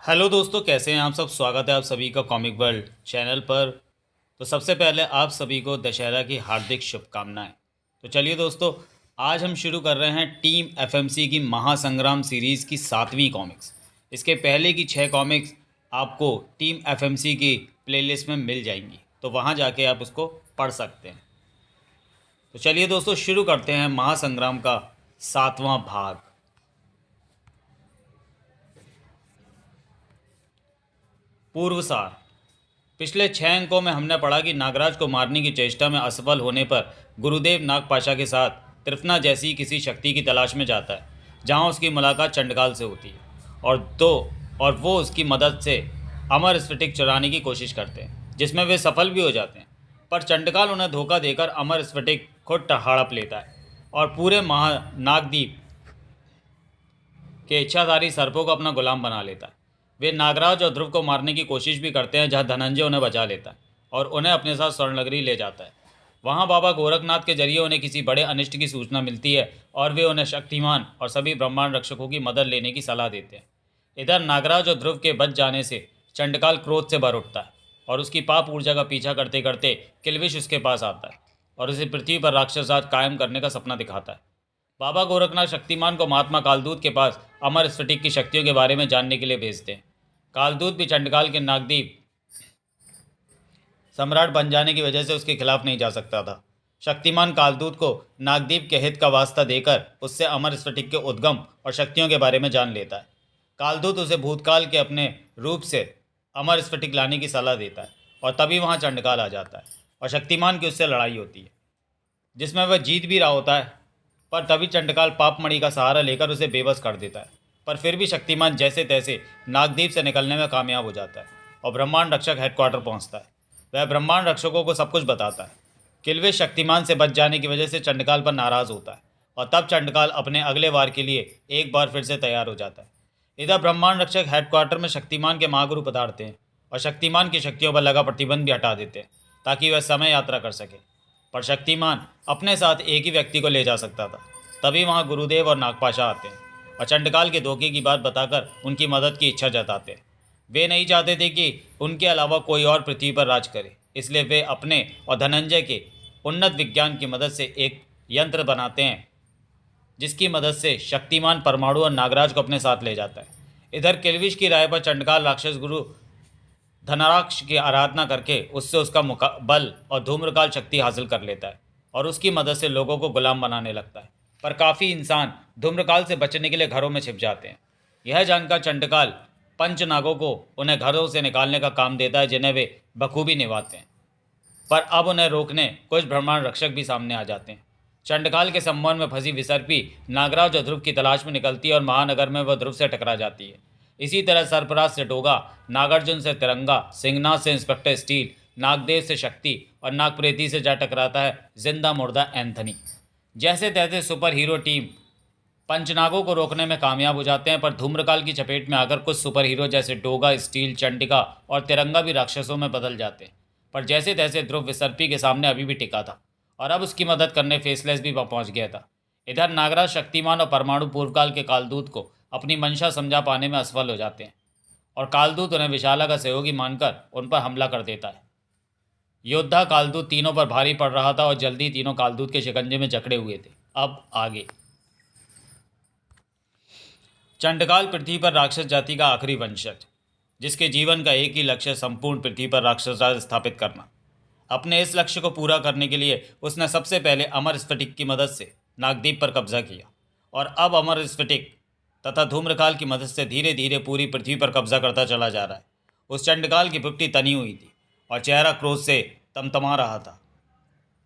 Hello दोस्तों, कैसे हैं आप सब। स्वागत है आप सभी का कॉमिक वर्ल्ड चैनल पर। तो सबसे पहले आप सभी को दशहरा की हार्दिक शुभकामनाएं। तो चलिए दोस्तों, आज हम शुरू कर रहे हैं टीम एफएमसी की महासंग्राम सीरीज़ की 7वीं कॉमिक्स। इसके पहले की 6 कॉमिक्स आपको टीम एफएमसी की प्लेलिस्ट में मिल जाएंगी, तो वहां जाके आप उसको पढ़ सकते हैं। तो चलिए दोस्तों, शुरू करते हैं महासंग्राम का 7वां भाग। पूर्व सार। पिछले 6 अंकों में हमने पढ़ा कि नागराज को मारने की चेष्टा में असफल होने पर गुरुदेव नागपाशा के साथ त्रिफना जैसी किसी शक्ति की तलाश में जाता है, जहां उसकी मुलाकात चंडकाल से होती है और वो उसकी मदद से अमर स्फटिक चुराने की कोशिश करते हैं, जिसमें वे सफल भी हो जाते हैं। पर चंडकाल उन्हें धोखा देकर अमर स्फटिक खुद हड़प लेता है और पूरे नागद्वीप के इच्छाधारी सर्पों को अपना गुलाम बना लेता है। वे नागराज और ध्रुव को मारने की कोशिश भी करते हैं, जहां धनंजय उन्हें बचा लेता है और उन्हें अपने साथ स्वर्णनगरी ले जाता है। वहां बाबा गोरखनाथ के जरिए उन्हें किसी बड़े अनिष्ट की सूचना मिलती है और वे उन्हें शक्तिमान और सभी ब्रह्मांड रक्षकों की मदद लेने की सलाह देते हैं। इधर नागराज और ध्रुव के बच जाने से चंडकाल क्रोध से भर उठता है और उसकी पाप ऊर्जा का पीछा करते करते किल्विश उसके पास आता है और उसे पृथ्वी पर राक्षस राज कायम करने का सपना दिखाता है। बाबा गोरखनाथ शक्तिमान को महात्मा कालदूत के पास अमर स्फटिक की शक्तियों के बारे में जानने के लिए भेजते हैं। कालदूत भी चंडकाल के नागदीप सम्राट बन जाने की वजह से उसके खिलाफ नहीं जा सकता था। शक्तिमान कालदूत को नागदीप के हित का वास्ता देकर उससे अमर स्फटिक के उद्गम और शक्तियों के बारे में जान लेता है। कालदूत उसे भूतकाल के अपने रूप से अमर स्फटिक लाने की सलाह देता है और तभी वहां चंडकाल आ जाता है और शक्तिमान की उससे लड़ाई होती है, जिसमें वह जीत भी रहा होता है। पर तभी चंडकाल पापमणि का सहारा लेकर उसे बेबस कर देता है। पर फिर भी शक्तिमान जैसे तैसे नागदीप से निकलने में कामयाब हो जाता है और ब्रह्मांड रक्षक हेडक्वार्टर पहुंचता है। वह ब्रह्मांड रक्षकों को सब कुछ बताता है। किल्विश शक्तिमान से बच जाने की वजह से चंडकाल पर नाराज होता है और तब चंडकाल अपने अगले वार के लिए एक बार फिर से तैयार हो जाता है। इधर ब्रह्मांड रक्षक हेडक्वार्टर में शक्तिमान के महागुरु पधारते हैं और शक्तिमान की शक्तियों पर लगा प्रतिबंध भी हटा देते हैं, ताकि वह समय यात्रा कर सके। पर शक्तिमान अपने साथ एक ही व्यक्ति को ले जा सकता था। तभी वहाँ गुरुदेव और नागपाशा आते हैं और चंडकाल के धोखे की बात बताकर उनकी मदद की इच्छा जताते हैं। वे नहीं चाहते थे कि उनके अलावा कोई और पृथ्वी पर राज करे, इसलिए वे अपने और धनंजय के उन्नत विज्ञान की मदद से एक यंत्र बनाते हैं, जिसकी मदद से शक्तिमान परमाणु और नागराज को अपने साथ ले जाता है। इधर किल्विश की राय पर चंडकाल राक्षस गुरु धनाराक्ष की आराधना करके उससे उसका बल और धूम्रकाल शक्ति हासिल कर लेता है और उसकी मदद से लोगों को गुलाम बनाने लगता है। पर काफ़ी इंसान धूम्रकाल से बचने के लिए घरों में छिप जाते हैं। यह जानकर चंडकाल पंचनागों को उन्हें घरों से निकालने का काम देता है, जिन्हें वे बखूबी निभाते हैं। पर अब उन्हें रोकने कुछ ब्रह्मांड रक्षक भी सामने आ जाते हैं। चंडकाल के संबंध में फंसी विसर्पी नागराज और ध्रुव की तलाश में निकलती है और महानगर में वह ध्रुव से टकरा जाती है। इसी तरह सरफराज से डोगा, नागार्जुन से तिरंगा, सिंहनाथ से इंस्पेक्टर स्टील, नागदेव से शक्ति और नागप्रेती से जा टकराता है जिंदा मुर्दा एंथनी। जैसे तैसे सुपर हीरो टीम पंचनागों को रोकने में कामयाब हो जाते हैं, पर धूम्रकाल की चपेट में आकर कुछ सुपर हीरो जैसे डोगा, स्टील, चंडिका और तिरंगा भी राक्षसों में बदल जाते हैं। पर जैसे तैसे ध्रुव विसर्पी के सामने अभी भी टिका था और अब उसकी मदद करने फेसलेस भी पहुंच गया था। इधर नागराज शक्तिमान और परमाणु पूर्वकाल के कालदूत को अपनी मंशा समझा पाने में असफल हो जाते हैं और कालदूत उन्हें विशाला का सहयोगी मानकर उन पर हमला कर देता है। योद्धा कालदूत तीनों पर भारी पड़ रहा था और जल्दी ही तीनों कालदूत के शिकंजे में जकड़े हुए थे। अब आगे। चंडकाल पृथ्वी पर राक्षस जाति का आखिरी वंशज, जिसके जीवन का एक ही लक्ष्य संपूर्ण पृथ्वी पर राक्षस राज स्थापित करना। अपने इस लक्ष्य को पूरा करने के लिए उसने सबसे पहले अमर स्फटिक की मदद से नागद्वीप पर कब्जा किया और अब अमर स्फटिक तथा धूम्रकाल की मदद से धीरे धीरे पूरी पृथ्वी पर कब्जा करता चला जा रहा है। उस चंडकाल की भुट्टी तनी हुई थी और चेहरा क्रोध से तमतमा रहा था।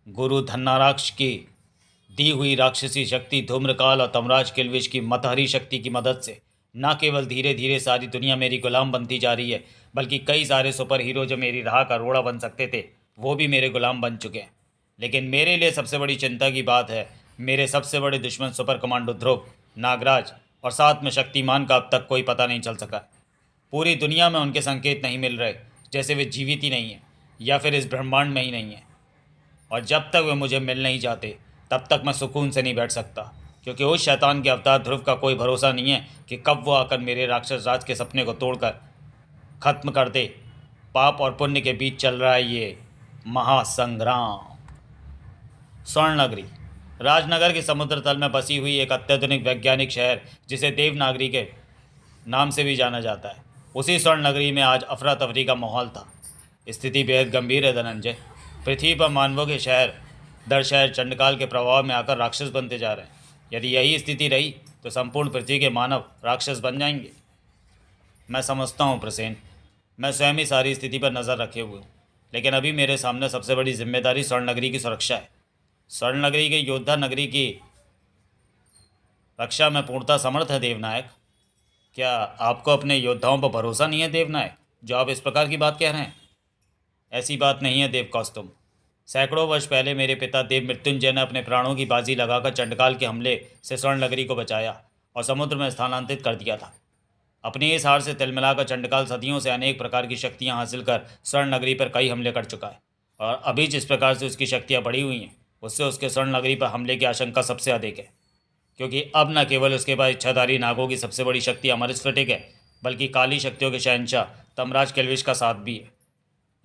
गुरु धन्नाराक्ष की दी हुई राक्षसी शक्ति धूम्रकाल और तमराज किल्विश की मतहरी शक्ति की मदद से न केवल धीरे धीरे सारी दुनिया मेरी गुलाम बनती जा रही है, बल्कि कई सारे सुपर हीरो जो मेरी राह का रोड़ा बन सकते थे वो भी मेरे गुलाम बन चुके हैं। लेकिन मेरे लिए सबसे बड़ी चिंता की बात है, मेरे सबसे बड़े दुश्मन सुपर कमांडो ध्रुव, नागराज और साथ में शक्तिमान का अब तक कोई पता नहीं चल सका। पूरी दुनिया में उनके संकेत नहीं मिल रहे, जैसे वे जीवित ही नहीं हैं या फिर इस ब्रह्मांड में ही नहीं हैं। और जब तक वे मुझे मिल नहीं जाते तब तक मैं सुकून से नहीं बैठ सकता। क्योंकि उस शैतान के अवतार ध्रुव का कोई भरोसा नहीं है कि कब वो आकर मेरे राक्षस राज के सपने को तोड़कर खत्म कर दे। पाप और पुण्य के बीच चल रहा है ये महासंग्राम। स्वर्ण नगरी राजनगर के समुद्र तल में बसी हुई एक अत्याधुनिक वैज्ञानिक शहर, जिसे देवनागरी के नाम से भी जाना जाता है। उसी स्वर्ण नगरी में आज अफरा तफरी का माहौल था। स्थिति बेहद गंभीर है धनंजय। पृथ्वी पर मानवों के शहर दर शहर चंडकाल के प्रभाव में आकर राक्षस बनते जा रहे हैं। यदि यही स्थिति रही तो संपूर्ण पृथ्वी के मानव राक्षस बन जाएंगे। मैं समझता हूँ प्रसेन, मैं स्वयं ही सारी स्थिति पर नज़र रखे हुए हूँ, लेकिन अभी मेरे सामने सबसे बड़ी जिम्मेदारी स्वर्ण नगरी की सुरक्षा है। स्वर्ण नगरी के योद्धा नगरी की रक्षा में पूर्णतः समर्थ है देवनायक। क्या आपको अपने योद्धाओं पर भरोसा नहीं है देवनायक, जो आप इस प्रकार की बात कह रहे हैं? ऐसी बात नहीं है देव कौस्तुभ। सैकड़ों वर्ष पहले मेरे पिता देव मृत्युंजय ने अपने प्राणों की बाजी लगाकर चंडकाल के हमले से स्वर्ण नगरी को बचाया और समुद्र में स्थानांतरित कर दिया था। अपनी इस हार से तिलमिलाकर चंडकाल सदियों से अनेक प्रकार की शक्तियां हासिल कर स्वर्ण नगरी पर कई हमले कर चुका है, और अभी जिस प्रकार से उसकी शक्तियां बढ़ी हुई हैं, उससे उसके स्वर्ण नगरी पर हमले की आशंका सबसे अधिक है। क्योंकि अब न केवल उसके पास इच्छाधारी नागों की सबसे बड़ी शक्ति अमरस्फटिक है, बल्कि काली शक्तियों के शहंशाह तमराज केल्विश का साथ भी है।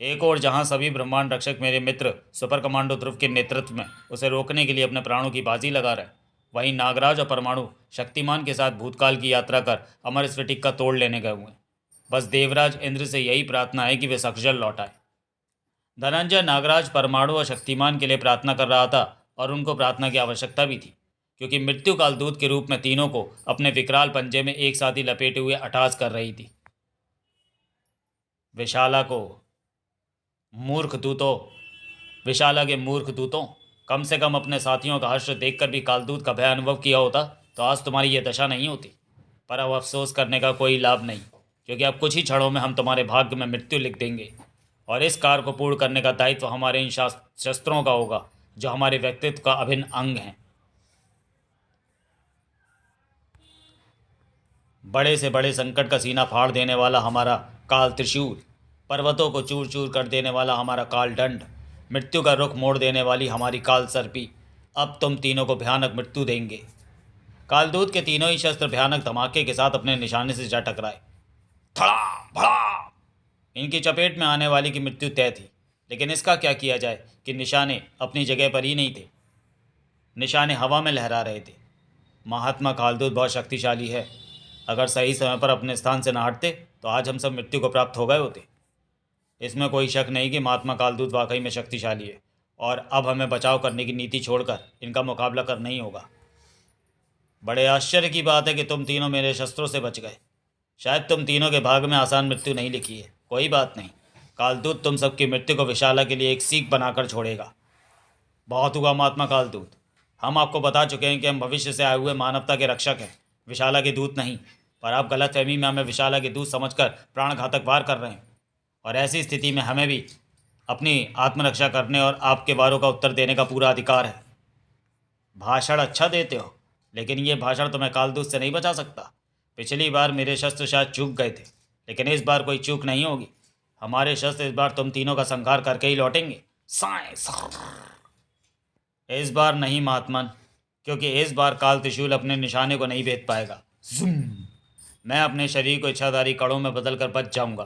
एक और जहां सभी ब्रह्मांड रक्षक मेरे मित्र सुपर कमांडो ध्रुव के नेतृत्व में उसे रोकने के लिए अपने प्राणों की बाजी लगा रहे हैं, वहीं नागराज और परमाणु शक्तिमान के साथ भूतकाल की यात्रा कर अमर स्फटिक का तोड़ लेने गए हुए हैं। बस देवराज इंद्र से यही प्रार्थना है कि वे सकुशल लौट आए। धनंजय नागराज परमाणु और शक्तिमान के लिए प्रार्थना कर रहा था, और उनको प्रार्थना की आवश्यकता भी थी, क्योंकि मृत्यु काल दूत के रूप में तीनों को अपने विकराल पंजे में एक साथ ही लपेटे हुए अटाज कर रही थी। विशाला को मूर्ख दूतों विशाला के मूर्ख दूतों, कम से कम अपने साथियों का हर्ष देखकर भी कालदूत का भय अनुभव किया होता तो आज तुम्हारी ये दशा नहीं होती। पर अब अफसोस करने का कोई लाभ नहीं, क्योंकि अब कुछ ही क्षणों में हम तुम्हारे भाग्य में मृत्यु लिख देंगे, और इस कार्य को पूर्ण करने का दायित्व हमारे इन शस्त्रों का होगा, जो हमारे व्यक्तित्व का अभिन्न अंग हैं। बड़े से बड़े संकट का सीना फाड़ देने वाला हमारा काल त्रिशूल, पर्वतों को चूर चूर कर देने वाला हमारा काल दंड, मृत्यु का रुख मोड़ देने वाली हमारी काल सर्पी, अब तुम तीनों को भयानक मृत्यु देंगे। कालदूत के तीनों ही शस्त्र भयानक धमाके के साथ अपने निशाने से जा टकराए। थड़ा भड़ा इनकी चपेट में आने वाली की मृत्यु तय थी, लेकिन इसका क्या किया जाए कि निशाने अपनी जगह पर ही नहीं थे। निशाने हवा में लहरा रहे थे। महात्मा कालदूत बहुत शक्तिशाली है। अगर सही समय पर अपने स्थान से न हटते तो आज हम सब मृत्यु को प्राप्त हो गए होते। इसमें कोई शक नहीं कि महात्मा कालदूत वाकई में शक्तिशाली है, और अब हमें बचाव करने की नीति छोड़कर इनका मुकाबला करना ही होगा। बड़े आश्चर्य की बात है कि तुम तीनों मेरे शस्त्रों से बच गए। शायद तुम तीनों के भाग में आसान मृत्यु नहीं लिखी है। कोई बात नहीं, कालदूत तुम सबकी मृत्यु को विशाला के लिए एक सीख बनाकर छोड़ेगा। बहुत हुआ महात्मा कालदूत, हम आपको बता चुके हैं कि हम भविष्य से आए हुए मानवता के रक्षक हैं, विशाला के दूत नहीं। पर आप गलतफहमी में हमें विशाला के दूत समझकर प्राणघातक वार कर रहे हैं, और ऐसी स्थिति में हमें भी अपनी आत्मरक्षा करने और आपके वारों का उत्तर देने का पूरा अधिकार है। भाषण अच्छा देते हो, लेकिन ये भाषण तुम्हें कालदूत से नहीं बचा सकता। पिछली बार मेरे शस्त्र शायद चूक गए थे, लेकिन इस बार कोई चूक नहीं होगी। हमारे शस्त्र इस बार तुम तीनों का संहार करके ही लौटेंगे। इस बार नहीं महात्मन, क्योंकि इस बार काल त्रिशूल अपने निशाने को नहीं भेद पाएगा। मैं अपने शरीर को इच्छाधारी कड़ों में बदल कर बच जाऊंगा।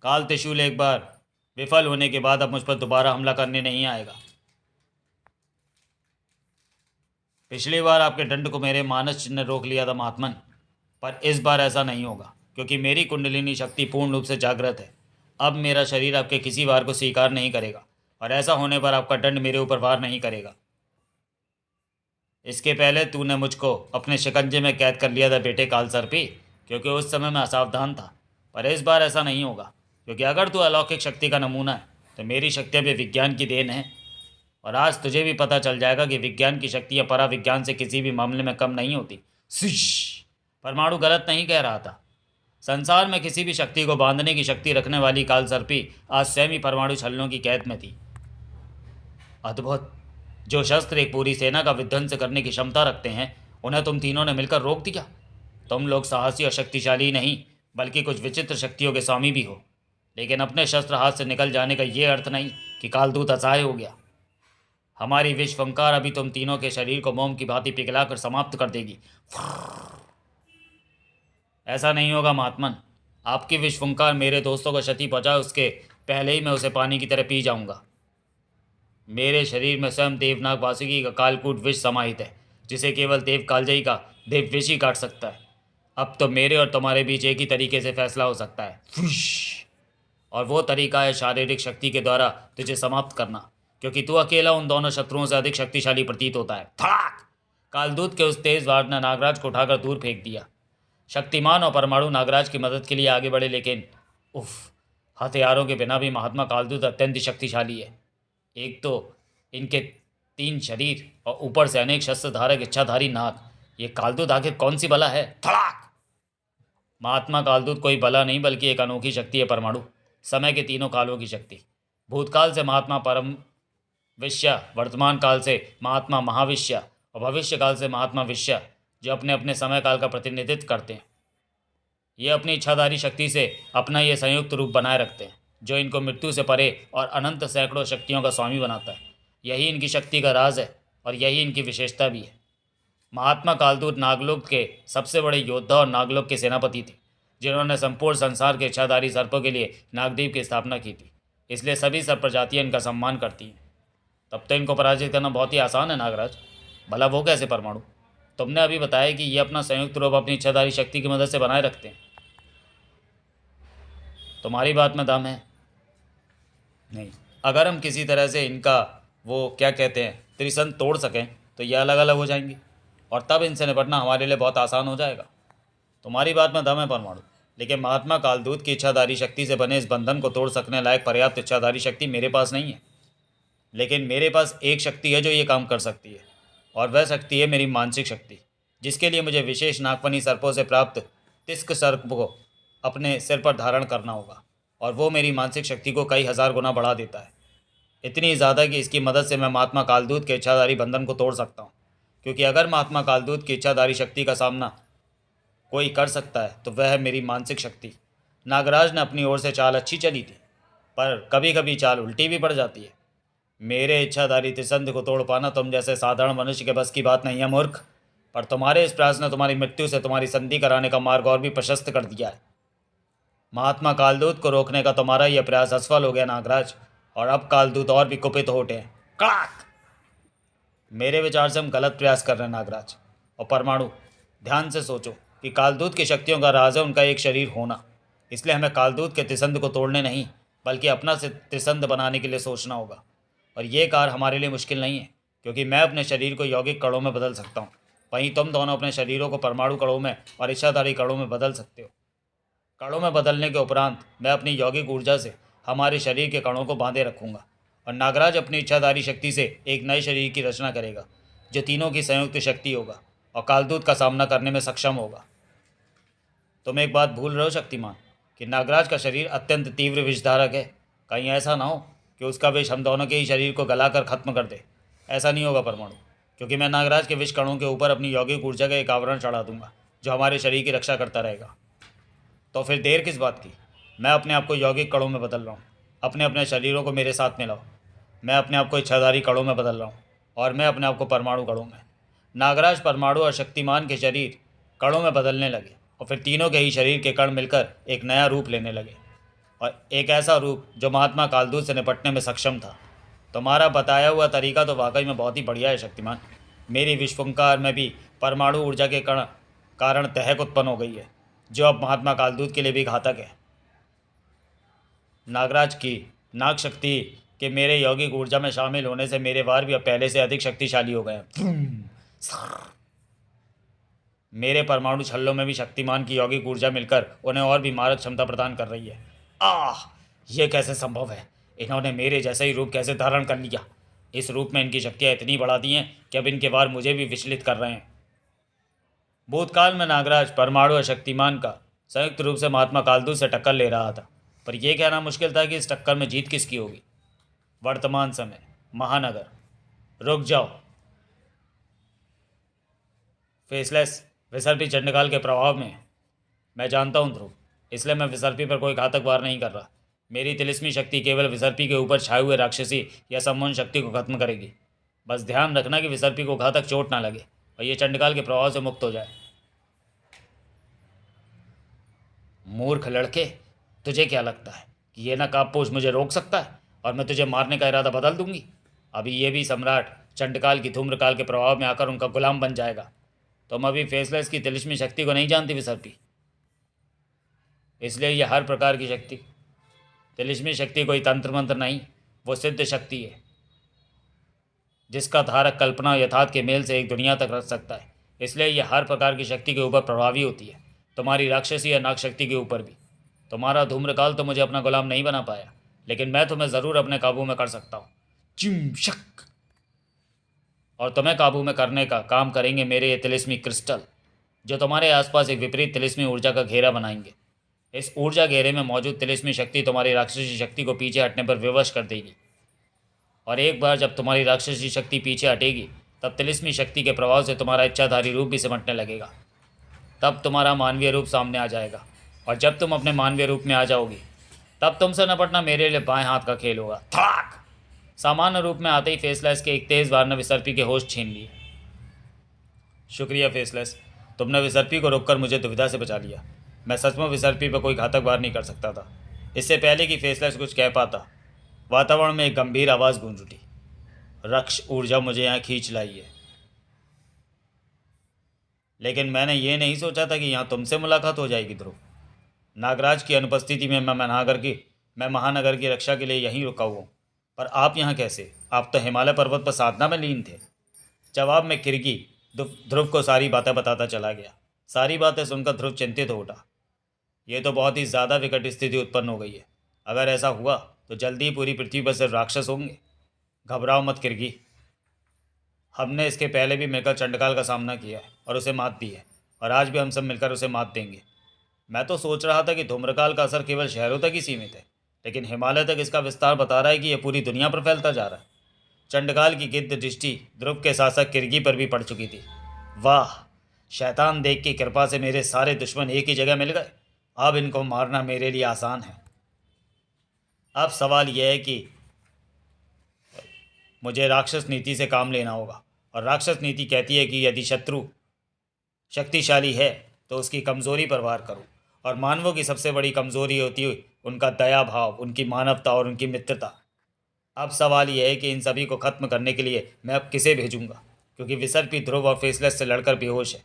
काल त्रिशूल एक बार विफल होने के बाद अब मुझ पर दोबारा हमला करने नहीं आएगा। पिछली बार आपके दंड को मेरे मानस चिन्ह ने रोक लिया था महात्मन, पर इस बार ऐसा नहीं होगा, क्योंकि मेरी कुंडलिनी शक्ति पूर्ण रूप से जागृत है। अब मेरा शरीर आपके किसी वार को स्वीकार नहीं करेगा, और ऐसा होने पर आपका दंड मेरे ऊपर वार नहीं करेगा। इसके पहले तूने मुझको अपने शिकंजे में कैद कर लिया था बेटे कालसर्पी, क्योंकि उस समय मैं असावधान था। पर इस बार ऐसा नहीं होगा, क्योंकि अगर तू अलौकिक शक्ति का नमूना है तो मेरी शक्तियाँ भी विज्ञान की देन है। और आज तुझे भी पता चल जाएगा कि विज्ञान की शक्तियाँ पराविज्ञान से किसी भी मामले में कम नहीं होती। परमाणु गलत नहीं कह रहा था। संसार में किसी भी शक्ति को बांधने की शक्ति रखने वाली कालसर्पी आज स्वयं ही परमाणु छलनों की कैद में थी। अद्भुत। जो शस्त्र एक पूरी सेना का विध्वंस करने की क्षमता रखते हैं, उन्हें तुम तीनों ने मिलकर रोक दिया। तुम लोग साहसी और शक्तिशाली नहीं, बल्कि कुछ विचित्र शक्तियों के स्वामी भी हो। लेकिन अपने शस्त्र हाथ से निकल जाने का ये अर्थ नहीं कि कालदूत असहाय हो गया। हमारी विश्वंकार अभी तुम तीनों के शरीर को मोम की भांति पिघलाकर समाप्त कर देगी। ऐसा नहीं होगा महात्मन। आपकी विश्वंकार मेरे दोस्तों को क्षति पहुंचाए उसके पहले ही मैं उसे पानी की तरह पी जाऊंगा। मेरे शरीर में स्वयं देवनाग वासुकी का कालकूट विष समाहित है, जिसे केवल देव कालजयी का देव विष ही काट सकता है। अब तो मेरे और तुम्हारे बीच एक ही तरीके से फैसला हो सकता है, और वो तरीका है शारीरिक शक्ति के द्वारा तुझे समाप्त करना, क्योंकि तू अकेला उन दोनों शत्रुओं से अधिक शक्तिशाली प्रतीत होता है। धड़ाक! कालदूत के उस तेज वार ने नागराज को उठाकर दूर फेंक दिया। शक्तिमान और परमाणु नागराज की मदद के लिए आगे बढ़े, लेकिन उफ, हथियारों के बिना भी महात्मा कालदूत अत्यंत शक्तिशाली है। एक तो इनके 3 शरीर और ऊपर से अनेक शस्त्र धारक इच्छाधारी नाग। ये कालदूत आखिर कौन सी बला है? धड़ाक! महात्मा कालदूत कोई बला नहीं बल्कि एक अनोखी शक्ति है, परमाणु, समय के तीनों कालों की शक्ति। भूतकाल से महात्मा परम विश्य, वर्तमान काल से महात्मा महाविश्य और भविष्य काल से महात्मा विश्य, जो अपने अपने समय काल का प्रतिनिधित्व करते हैं। ये अपनी इच्छाधारी शक्ति से अपना ये संयुक्त रूप बनाए रखते हैं, जो इनको मृत्यु से परे और अनंत सैकड़ों शक्तियों का स्वामी बनाता है। यही इनकी शक्ति का राज है और यही इनकी विशेषता भी है। महात्मा कालदूत नागलोक के सबसे बड़े योद्धा और नागलोक के सेनापति थे, जिन्होंने संपूर्ण संसार के इच्छाधारी सर्पों के लिए नागद्वीप की स्थापना की थी। इसलिए सभी सर्प प्रजातियाँ इनका सम्मान करती हैं। तब तो इनको पराजित करना बहुत ही आसान है नागराज। भला वो कैसे परमाणु? तुमने अभी बताया कि ये अपना संयुक्त रूप अपनी इच्छाधारी शक्ति की मदद से बनाए रखते हैं। तुम्हारी बात में दम है? नहीं, अगर हम किसी तरह से इनका वो क्या कहते हैं त्रिसंध तोड़ सकें तो ये अलग अलग हो जाएंगी, और तब इनसे निपटना हमारे लिए बहुत आसान हो जाएगा। तुम्हारी बात में दम है परमाणु, लेकिन महात्मा कालदूत की इच्छाधारी शक्ति से बने इस बंधन को तोड़ सकने लायक पर्याप्त इच्छाधारी शक्ति मेरे पास नहीं है। लेकिन मेरे पास एक शक्ति है जो ये काम कर सकती है, और वह शक्ति है मेरी मानसिक शक्ति, जिसके लिए मुझे विशेष नागफनी सर्पों से प्राप्त तिस्क सर्प को अपने सिर पर धारण करना होगा, और वो मेरी मानसिक शक्ति को कई हजार गुना बढ़ा देता है। इतनी ज़्यादा कि इसकी मदद से मैं महात्मा कालदूत के इच्छाधारी बंधन को तोड़ सकता हूँ। क्योंकि अगर महात्मा कालदूत की इच्छाधारी शक्ति का सामना कोई कर सकता है तो वह है मेरी मानसिक शक्ति। नागराज ने अपनी ओर से चाल अच्छी चली थी, पर कभी कभी चाल उल्टी भी पड़ जाती है। मेरे इच्छाधारी त्रिसंध को तोड़ पाना तुम जैसे साधारण मनुष्य के बस की बात नहीं है मूर्ख। पर तुम्हारे इस प्रयास ने तुम्हारी मृत्यु से तुम्हारी संधि कराने का मार्ग और भी प्रशस्त कर दिया है। महात्मा कालदूत को रोकने का तुम्हारा यह प्रयास असफल हो गया नागराज, और अब कालदूत और भी कुपित हो उठे हैं। कड़ाक! मेरे विचार से हम गलत प्रयास कर रहे हैं नागराज और परमाणु। ध्यान से सोचो कि कालदूत की शक्तियों का राज है उनका एक शरीर होना। इसलिए हमें कालदूत के त्रिसंध को तोड़ने नहीं, बल्कि अपना से त्रिसंध बनाने के लिए सोचना होगा। और ये कार्य हमारे लिए मुश्किल नहीं है, क्योंकि मैं अपने शरीर को यौगिक कणों में बदल सकता हूँ। वहीं तुम दोनों अपने शरीरों को परमाणु कणों में और इच्छाधारी कणों में बदल सकते हो। कणों में बदलने के उपरांत मैं अपनी यौगिक ऊर्जा से हमारे शरीर के कणों को बांधे रखूंगा, और नागराज अपनी इच्छाधारी शक्ति से एक नए शरीर की रचना करेगा, जो तीनों की संयुक्त शक्ति होगा और कालदूत का सामना करने में सक्षम होगा। तुम एक बात भूल रहे हो शक्तिमान, कि नागराज का शरीर अत्यंत तीव्र विषधारक है। कहीं ऐसा ना हो कि उसका विष हम दोनों के ही शरीर को गलाकर खत्म कर दे। ऐसा नहीं होगा परमाणु, क्योंकि मैं नागराज के विष कणों के ऊपर अपनी यौगिक ऊर्जा का एक आवरण चढ़ा दूंगा, जो हमारे शरीर की रक्षा करता रहेगा। तो फिर देर किस बात की? मैं अपने आप को यौगिक कणों में बदल रहा हूँ। अपने अपने शरीरों को मेरे साथ मिलाओ। मैं अपने आप को इच्छाधारी कणों में बदल रहा हूँ, और मैं अपने आप को परमाणु कणों में। नागराज परमाणु और शक्तिमान के शरीर कणों में बदलने लगे, और फिर तीनों के ही शरीर के कण मिलकर एक नया रूप लेने लगे, और एक ऐसा रूप जो महात्मा कालदूत से निपटने में सक्षम था। तुम्हारा बताया हुआ तरीका तो वाकई में बहुत ही बढ़िया है शक्तिमान। मेरी विश्वंकार में भी परमाणु ऊर्जा के कण कारण तहक उत्पन्न हो गई है, जो अब महात्मा कालदूत के लिए भी घातक है। नागराज की नाग शक्ति के मेरे यौगिक ऊर्जा में शामिल होने से मेरे वार भी अब पहले से अधिक शक्तिशाली हो गए हैं। मेरे परमाणु छल्लों में भी शक्तिमान की यौगिक ऊर्जा मिलकर उन्हें और भी मारक क्षमता प्रदान कर रही है। आह, ये कैसे संभव है? इन्होंने मेरे जैसा ही रूप कैसे धारण कर लिया? इस रूप में इनकी शक्तियाँ इतनी बढ़ा दी हैं कि अब इनके वार मुझे भी विचलित कर रहे हैं। भूतकाल में नागराज परमाणु और शक्तिमान का संयुक्त रूप से महात्मा कालदूत से टक्कर ले रहा था, पर यह कहना मुश्किल था कि इस टक्कर में जीत किसकी होगी। वर्तमान समय महानगर। रुक जाओ। फेसलेस विसर्पी चंडकाल के प्रभाव में मैं जानता हूँ ध्रुव, इसलिए मैं विसर्पी पर कोई घातक वार नहीं कर रहा। मेरी तिलिस्मी शक्ति केवल विसर्पी के ऊपर छाए हुए राक्षसी या सम्मोहन शक्ति को खत्म करेगी। बस ध्यान रखना कि विसर्पी को घातक चोट ना लगे और ये चंडकाल के प्रभाव से मुक्त हो जाए। मूर्ख लड़के, तुझे क्या लगता है कि ये नकाबपोश मुझे रोक सकता है और मैं तुझे मारने का इरादा बदल दूंगी? अभी ये भी सम्राट चंडकाल की धूम्रकाल के प्रभाव में आकर उनका गुलाम बन जाएगा। तुम अभी फेसलेस की तिलिस्मी शक्ति को नहीं जानती विसर्पी, इसलिए यह हर प्रकार की शक्ति। तिलिस्मी शक्ति कोई तंत्र मंत्र नहीं, वो सिद्ध शक्ति है जिसका धारक कल्पना और यथार्थ के मेल से एक दुनिया तक रख सकता है। इसलिए यह हर प्रकार की शक्ति के ऊपर प्रभावी होती है, तुम्हारी राक्षसी या नाग शक्ति के ऊपर भी। तुम्हारा धूम्रकाल तो मुझे अपना गुलाम नहीं बना पाया, लेकिन मैं तुम्हें ज़रूर अपने काबू में कर सकता हूँ। चिम शक। और तुम्हें काबू में करने का काम करेंगे मेरे ये तिलिस्मी क्रिस्टल, जो तुम्हारे आसपास एक विपरीत तिलिस्मी ऊर्जा का घेरा बनाएंगे। इस ऊर्जा घेरे में मौजूद तिलिस्मी शक्ति तुम्हारी राक्षसी शक्ति को पीछे हटने पर विवश कर देगी, और एक बार जब तुम्हारी राक्षसी शक्ति पीछे हटेगी, तब तिलिस्मी शक्ति के प्रभाव से तुम्हारा इच्छाधारी रूप भी सिमटने लगेगा। तब तुम्हारा मानवीय रूप सामने आ जाएगा, और जब तुम अपने मानवीय रूप में आ जाओगी, तब तुमसे निपटना मेरे लिए बाएं हाथ का खेल होगा। थड़ाक! सामान्य रूप में आते ही फेसलेस के एक तेज वार ने विसर्पी के होश छीन लिए। शुक्रिया फेसलेस, तुमने विसर्पी को रोककर मुझे दुविधा से बचा लिया। मैं सचमुच विसर्पी पर कोई घातक वार नहीं कर सकता था। इससे पहले कि फेसलेस कुछ कह पाता, वातावरण में एक गंभीर आवाज़ गूंज उठी। रक्ष ऊर्जा मुझे यहाँ खींच लाई है, लेकिन मैंने ये नहीं सोचा था कि यहाँ तुमसे मुलाकात हो जाएगी ध्रुव। नागराज की अनुपस्थिति में मैं महानगर की रक्षा के लिए यहीं रुका हुआ हूँ, पर आप यहाँ कैसे? आप तो हिमालय पर्वत पर साधना में लीन थे। जवाब में किरगी ध्रुव को सारी बातें बताता चला गया। सारी बातें सुनकर ध्रुव चिंतित हो उठा। ये तो बहुत ही ज़्यादा विकट स्थिति उत्पन्न हो गई है। अगर ऐसा हुआ तो जल्दी ही पूरी पृथ्वी पर सिर्फ राक्षस होंगे। घबराओ मत किरगी, हमने इसके पहले भी मिलकर चंडकाल का सामना किया है और उसे मात दी है, और आज भी हम सब मिलकर उसे मात देंगे। मैं तो सोच रहा था कि धूम्रकाल का असर केवल शहरों तक ही सीमित है, लेकिन हिमालय तक इसका विस्तार बता रहा है कि यह पूरी दुनिया पर फैलता जा रहा है। चंडकाल की गिद्ध दृष्टि ध्रुव के शासक किरगी पर भी पड़ चुकी थी। वाह, शैतान देख की कृपा से मेरे सारे दुश्मन एक ही जगह मिल गए। अब इनको मारना मेरे लिए आसान है। अब सवाल यह है कि मुझे राक्षस नीति से काम लेना होगा, और राक्षस नीति कहती है कि यदि शत्रु शक्तिशाली है तो उसकी कमज़ोरी पर वार करो, और मानवों की सबसे बड़ी कमज़ोरी होती है उनका दया भाव, उनकी मानवता और उनकी मित्रता। अब सवाल यह है कि इन सभी को ख़त्म करने के लिए मैं अब किसे भेजूंगा, क्योंकि विसर्पी ध्रुव और फेसलेस से लड़कर बेहोश है,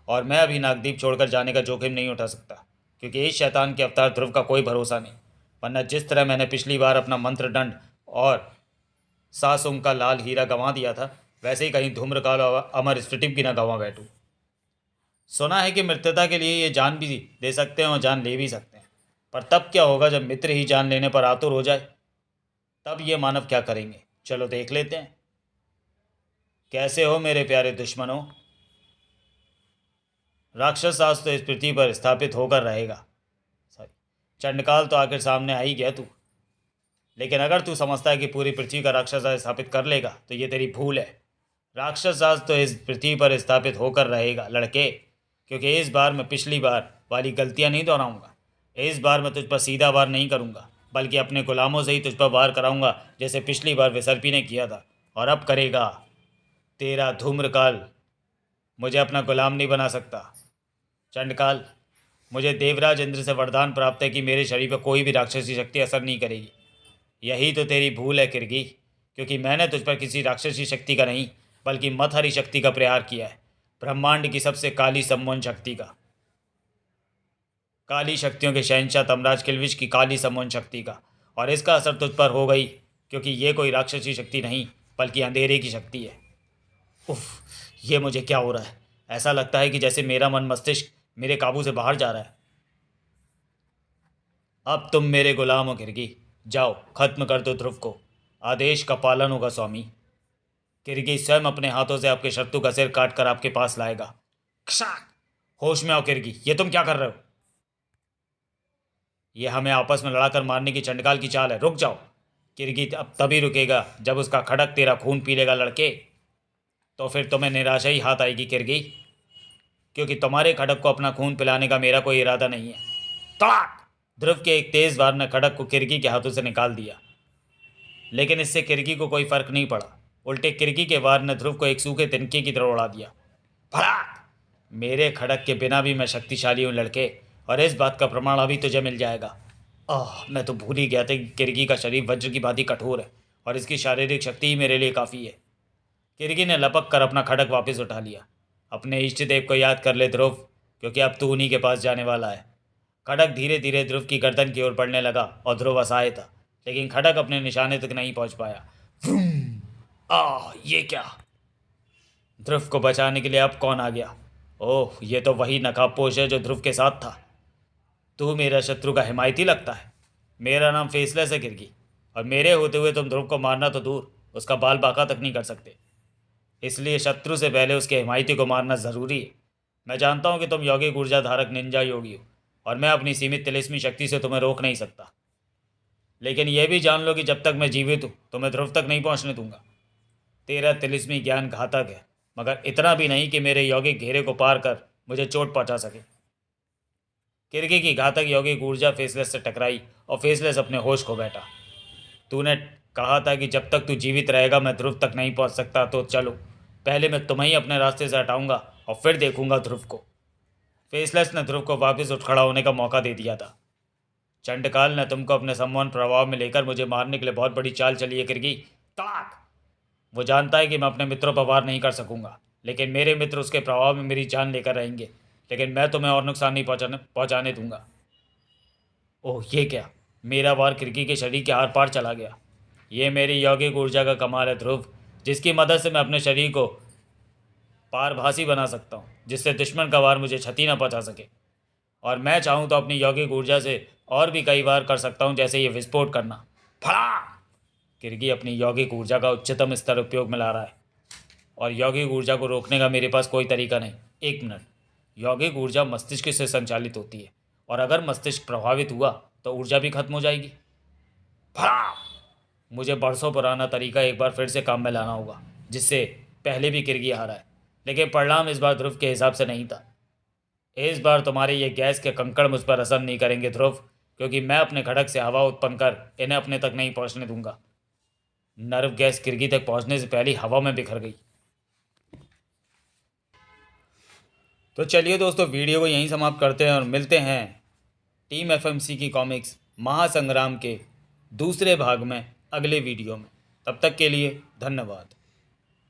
और मैं अभी नागदीप छोड़कर जाने का जोखिम नहीं उठा सकता, क्योंकि इस शैतान के अवतार ध्रुव का कोई भरोसा नहीं। वरना जिस तरह मैंने पिछली बार अपना मंत्र दंड और सासुम का लाल हीरा गंवा दिया था, वैसे ही कहीं धूम्रकाल और अमर स्फटिक भी न गंवा बैठूं। सुना है कि मित्रता के लिए ये जान भी दे सकते हैं और जान ले भी सकते हैं, पर तब क्या होगा जब मित्र ही जान लेने पर आतुर हो जाए? तब ये मानव क्या करेंगे? चलो देख लेते हैं। कैसे हो मेरे प्यारे दुश्मनों? राक्षस आज तो इस पृथ्वी पर स्थापित होकर रहेगा। सॉरी, चंडकाल तो आखिर सामने आ ही गया तू। लेकिन अगर तू समझता है कि पूरी पृथ्वी का राक्षस आज स्थापित कर लेगा तो ये तेरी भूल है। राक्षस आज तो इस पृथ्वी पर स्थापित होकर रहेगा लड़के, क्योंकि इस बार मैं पिछली बार वाली गलतियां नहीं दोहराऊंगा। इस बार मैं तुझ पर सीधा वार नहीं करूंगा, बल्कि अपने गुलामों से ही तुझ पर वार कराऊंगा, जैसे पिछली बार विसर्पी ने किया था, और अब करेगा। तेरा धूम्रकाल मुझे अपना गुलाम नहीं बना सकता। चंडकाल, मुझे देवराज इंद्र से वरदान प्राप्त है कि मेरे शरीर पर कोई भी राक्षसी शक्ति असर नहीं करेगी। यही तो तेरी भूल है किरगी, क्योंकि मैंने तुझ पर किसी राक्षसी शक्ति का नहीं, बल्कि मत शक्ति का प्रहार किया है, ब्रह्मांड की सबसे काली सम्मोहन शक्ति का। काली शक्तियों के शहंशाह तमराज किल्विश की काली सम्मोहन शक्ति का, और इसका असर तुझ पर हो गई, क्योंकि ये कोई राक्षसी शक्ति नहीं बल्कि अंधेरे की शक्ति है। उफ, ये मुझे क्या हो रहा है? ऐसा लगता है कि जैसे मेरा मन मस्तिष्क मेरे काबू से बाहर जा रहा है। अब तुम मेरे गुलाम हो किरगी, जाओ खत्म कर दो ध्रुव को। आदेश का पालन होगा स्वामी। किरगी स्वयं अपने हाथों से आपके शत्रु का सिर काट कर आपके पास लाएगा। क्षाक! होश में आओ किरगी, ये तुम क्या कर रहे हो? ये हमें आपस में लड़ाकर मारने की चंडकाल की चाल है, रुक जाओ। किरगी अब तभी रुकेगा जब उसका खड़क तेरा खून पी लेगा लड़के। तो फिर तुम्हें निराशा ही हाथ आएगी किरगी, क्योंकि तुम्हारे खड़क को अपना खून पिलाने का मेरा कोई इरादा नहीं है। तड़ाक! ध्रुव के एक तेज वार ने खड़क को किरगी के हाथों से निकाल दिया, लेकिन इससे किरगी को कोई फर्क नहीं पड़ा। उल्टे किरकी के वार ने ध्रुव को एक सूखे तिनके की तरह उड़ा दिया। भड़ाक! मेरे खड़क के बिना भी मैं शक्तिशाली हूँ लड़के, और इस बात का प्रमाण अभी तुझे मिल जाएगा। मैं तो भूल ही गया था कि किरकी का शरीर वज्र की भांति कठोर है और इसकी शारीरिक शक्ति ही मेरे लिए काफ़ी है। किरकी ने लपक कर अपना खड़क वापस उठा लिया। अपने इष्ट देव को याद कर ले ध्रुव, क्योंकि अब तू उन्हीं के पास जाने वाला है। खड़क धीरे धीरे ध्रुव की गर्दन की ओर बढ़ने लगा और ध्रुव असहाय था, लेकिन खड़क अपने निशाने तक नहीं पहुंच पाया। ये क्या! ध्रुव को बचाने के लिए अब कौन आ गया? ओह, ये तो वही नकाबपोश है जो ध्रुव के साथ था। तू मेरा शत्रु का हिमायती लगता है। मेरा नाम फेसलेस है किरकी, और मेरे होते हुए तुम ध्रुव को मारना तो दूर, उसका बाल बाका तक नहीं कर सकते। इसलिए शत्रु से पहले उसके हिमायती को मारना ज़रूरी है। मैं जानता हूँ कि तुम यौगिक ऊर्जा धारक निंजा योगी हो, और मैं अपनी सीमित तिलिस्मी शक्ति से तुम्हें रोक नहीं सकता। लेकिन यह भी जान लो कि जब तक मैं जीवित हूँ तो मैं ध्रुव तक नहीं पहुँचने दूंगा। तेरा तिलिस्मी ज्ञान घातक है, मगर इतना भी नहीं कि मेरे यौगिक घेरे को पार कर मुझे चोट पहुँचा सके। किरकी की घातक यौगिक ऊर्जा फेसलेस से टकराई और फेसलेस अपने होश खो बैठा। तूने कहा था कि जब तक तू जीवित रहेगा मैं ध्रुव तक नहीं पहुंच सकता, तो चलो, पहले मैं तुम्हें ही अपने रास्ते से हटाऊंगा और फिर देखूंगा ध्रुव को। फेसलेस ने ध्रुव को वापस उठ खड़ा होने का मौका दे दिया था। चंडकाल ने तुमको अपने सम्मान प्रभाव में लेकर मुझे मारने के लिए बहुत बड़ी चाल चली है किरकी। ताक! वो जानता है कि मैं अपने मित्रों पर वार नहीं कर सकूंगा, लेकिन मेरे मित्र उसके प्रभाव में मेरी जान लेकर रहेंगे। लेकिन मैं तुम्हें और नुकसान नहीं पहुंचाने दूंगा। ओह, ये क्या! मेरा वार खिड़की के शरीर के आर पार चला गया। ये मेरी यौगिक ऊर्जा का कमाल है ध्रुव, जिसकी मदद से मैं अपने शरीर को पारभासी बना सकता हूँ, जिससे दुश्मन का वार मुझे क्षति न पहुँचा सके। और मैं चाहूँ तो अपनी यौगिक ऊर्जा से और भी कई वार कर सकता हूँ, जैसे ये विस्फोट करना। फड़ा! किरगी अपनी यौगिक ऊर्जा का उच्चतम स्तर उपयोग में ला रहा है, और यौगिक ऊर्जा को रोकने का मेरे पास कोई तरीका नहीं। एक मिनट, यौगिक ऊर्जा मस्तिष्क से संचालित होती है, और अगर मस्तिष्क प्रभावित हुआ तो ऊर्जा भी खत्म हो जाएगी। भला! मुझे बरसों पुराना तरीका एक बार फिर से काम में लाना होगा, जिससे पहले भी किरगी हारा है, लेकिन परिणाम इस बार ध्रुव के हिसाब से नहीं था। इस बार तुम्हारे ये गैस के कंकड़ मुझ पर असर नहीं करेंगे ध्रुव, क्योंकि मैं अपने खड़क से हवा उत्पन्न कर इन्हें अपने तक नहीं पहुंचने दूंगा। नर्व गैस किरगी तक पहुंचने से पहले हवा में बिखर गई। तो चलिए दोस्तों, वीडियो को यहीं समाप्त करते हैं और मिलते हैं टीम एफएमसी की कॉमिक्स महासंग्राम के दूसरे भाग में अगले वीडियो में। तब तक के लिए धन्यवाद।